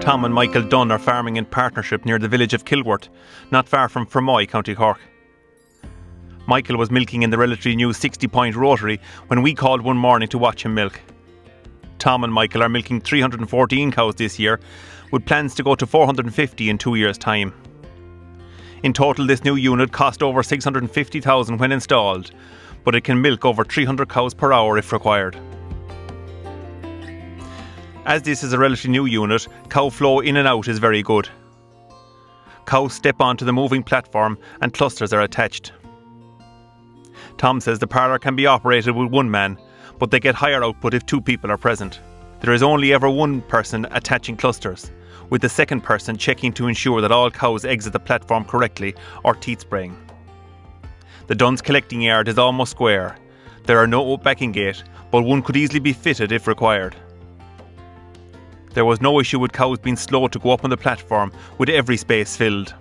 Tom and Michael Dunne are farming in partnership near the village of Kilworth, not far from Fermoy, County Cork. Michael was milking in the relatively new 60-point rotary when we called one morning to watch him milk. Tom and Michael are milking 314 cows this year, with plans to go to 450 in 2 years' time. In total, this new unit cost over $650,000 when installed, but it can milk over 300 cows per hour if required. As this is a relatively new unit, cow flow in and out is very good. Cows step onto the moving platform and clusters are attached. Tom says the parlour can be operated with one man, but they get higher output if two people are present. There is only ever one person attaching clusters, with the second person checking to ensure that all cows exit the platform correctly or teat spraying. The Dunnes collecting yard is almost square. There are no backing gate, but one could easily be fitted if required. There was no issue with cows being slow to go up on the platform with every space filled.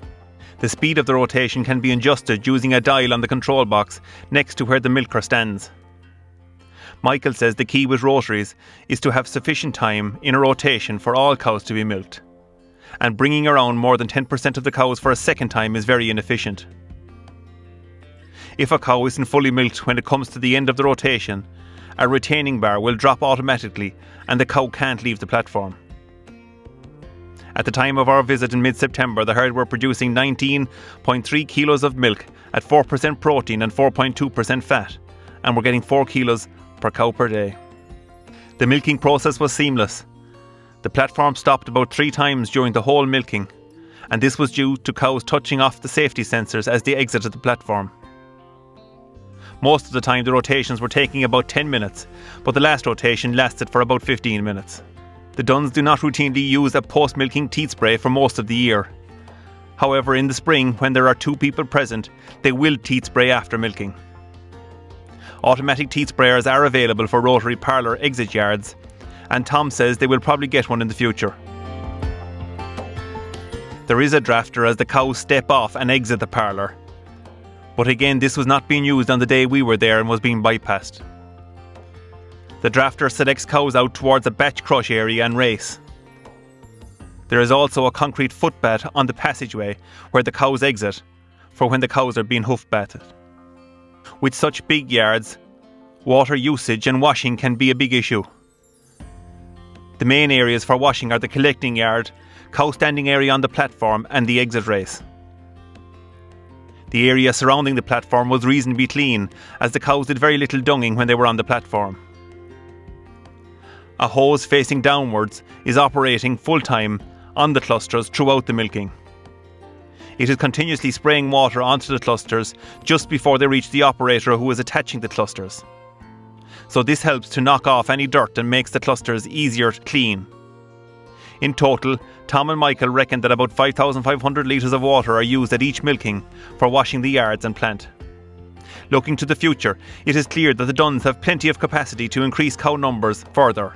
The speed of the rotation can be adjusted using a dial on the control box next to where the milker stands. Michael says the key with rotaries is to have sufficient time in a rotation for all cows to be milked, and bringing around more than 10% of the cows for a second time is very inefficient. If a cow isn't fully milked when it comes to the end of the rotation, a retaining bar will drop automatically and the cow can't leave the platform. At the time of our visit in mid-September, the herd were producing 19.3 kilos of milk at 4% protein and 4.2% fat, and were getting 4 kilos per cow per day. The milking process was seamless. The platform stopped about 3 times during the whole milking, and this was due to cows touching off the safety sensors as they exited the platform. Most of the time the rotations were taking about 10 minutes, but the last rotation lasted for about 15 minutes. The Dunnes do not routinely use a post-milking teat spray for most of the year. However, in the spring, when there are 2 people present, they will teat spray after milking. Automatic teat sprayers are available for rotary parlour exit yards, and Tom says they will probably get one in the future. There is a drafter as the cows step off and exit the parlour, but again this was not being used on the day we were there and was being bypassed. The drafter selects cows out towards a batch crush area and race. There is also a concrete footbath on the passageway where the cows exit for when the cows are being hoof bathed. With such big yards, water usage and washing can be a big issue. The main areas for washing are the collecting yard, cow standing area on the platform and the exit race. The area surrounding the platform was reasonably clean, as the cows did very little dunging when they were on the platform. A hose facing downwards is operating full-time on the clusters throughout the milking. It is continuously spraying water onto the clusters just before they reach the operator who is attaching the clusters. So this helps to knock off any dirt and makes the clusters easier to clean. In total, Tom and Michael reckon that about 5,500 litres of water are used at each milking for washing the yards and plant. Looking to the future, it is clear that the Dunnes have plenty of capacity to increase cow numbers further.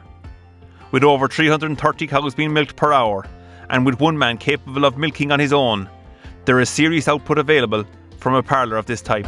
With over 330 cows being milked per hour, and with one man capable of milking on his own, there is serious output available from a parlour of this type.